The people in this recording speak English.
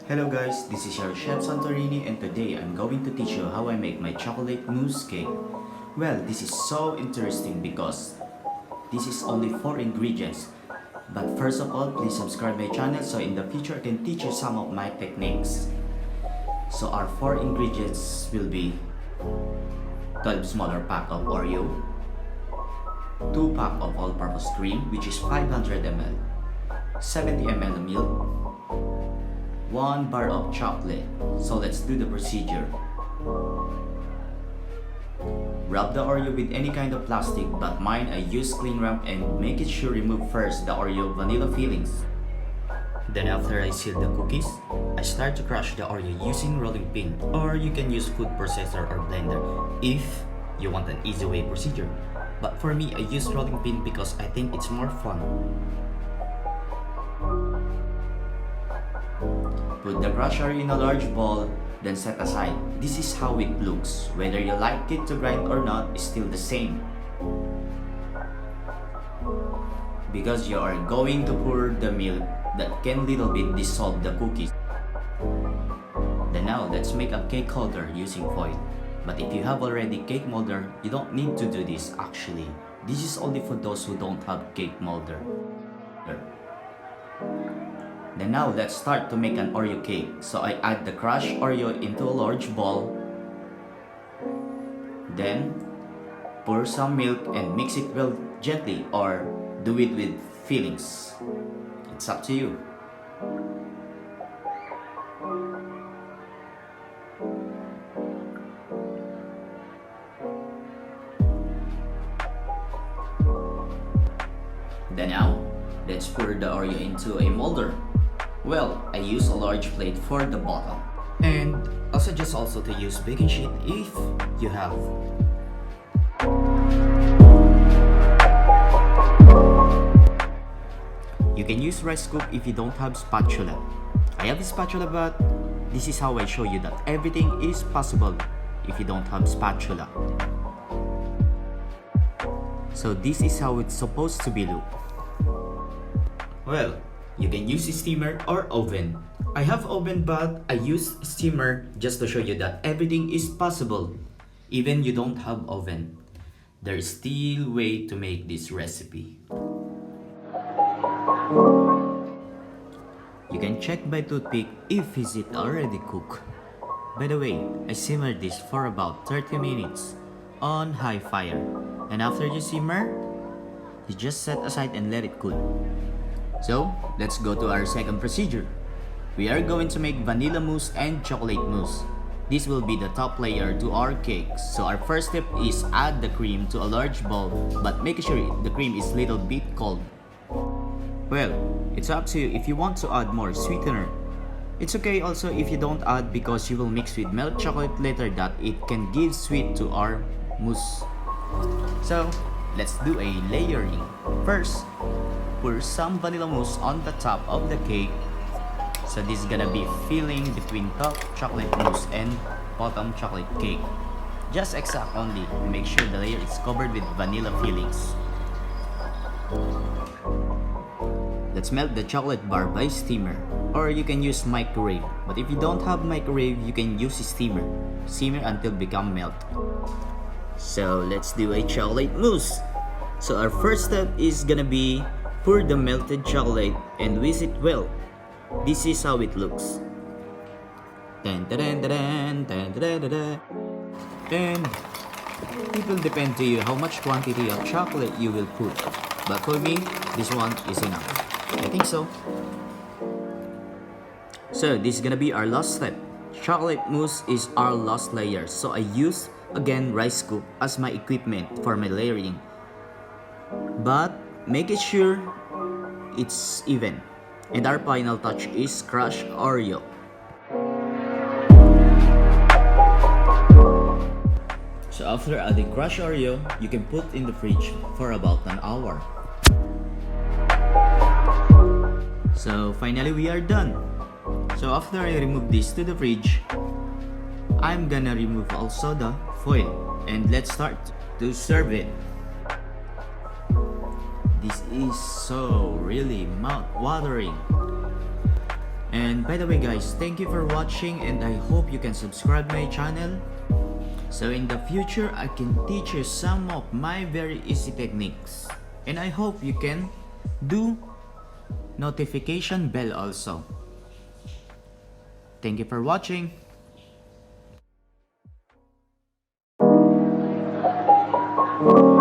Hello guys, this is your Chef Santorini and today I'm going to teach you how I make my chocolate mousse cake. Well, this is so interesting because this is only 4 ingredients. But first of all, please subscribe my channel so in the future I can teach you some of my techniques. So our 4 ingredients will be 12 smaller pack of Oreo, 2 pack of all-purpose cream which is 500 ml, 70 ml milk, 1 bar of chocolate. So let's do the procedure. Rub the Oreo with any kind of plastic, but mine I use cling wrap and make it sure remove first the Oreo vanilla fillings. Then after I seal the cookies, I start to crush the Oreo using rolling pin, or you can use food processor or blender if you want an easy way procedure. But for me, I use rolling pin because I think it's more fun. Put the crusher in a large bowl, then set aside. This is how it looks. Whether you like it to grind or not is still the same, because you are going to pour the milk that can little bit dissolve the cookies. Then now let's make a cake holder using foil. But if you have already cake molder, you don't need to do this actually. This is only for those who don't have cake molder. Then now let's start to make an Oreo cake. So I add the crushed Oreo into a large bowl. Then pour some milk and mix it well gently, or do it with fillings. It's up to you. Then now, let's pour the Oreo into a molder. Well, I use a large plate for the bottom. And I'll suggest also to use baking sheet if you have. You can use rice scoop if you don't have spatula. I have a spatula, but this is how I show you that everything is possible if you don't have spatula. So this is how it's supposed to be look. Well, you can use a steamer or oven. I have oven, but I use steamer just to show you that everything is possible. Even you don't have oven, there is still way to make this recipe. You can check by toothpick if is it already cooked. By the way, I simmered this for about 30 minutes on high fire. And after you simmer, you just set aside and let it cool. So, let's go to our second procedure. We are going to make vanilla mousse and chocolate mousse. This will be the top layer to our cake. So our first step is add the cream to a large bowl, but make sure the cream is little bit cold. Well, it's up to you if you want to add more sweetener. It's okay also if you don't add, because you will mix with melted chocolate later that it can give sweet to our mousse. So, let's do a layering. First, pour some vanilla mousse on the top of the cake. So this is gonna be filling between top chocolate mousse and bottom chocolate cake. Just exact only. Make sure the layer is covered with vanilla fillings. Let's melt the chocolate bar by steamer, or you can use microwave. But if you don't have microwave, you can use a steamer. Simmer until become melt. So let's do a chocolate mousse. So our first step is gonna be pour the melted chocolate and whisk it well. This is how it looks. And it will depend to you how much quantity of chocolate you will put. But for me, this one is enough. I think so. So this is gonna be our last step. Chocolate mousse is our last layer. So I use again rice scoop as my equipment for my layering. But make it sure it's even. And our final touch is crushed Oreo. So after adding crushed Oreo, you can put in the fridge for about an hour. So finally we are done. So after I remove this to the fridge, I'm gonna remove also the foil, and let's start to serve it. This is so really mouth-watering. And by the way guys, thank you for watching and I hope you can subscribe my channel. So in the future, I can teach you some of my very easy techniques. And I hope you can do notification bell also. Thank you for watching. Thank you.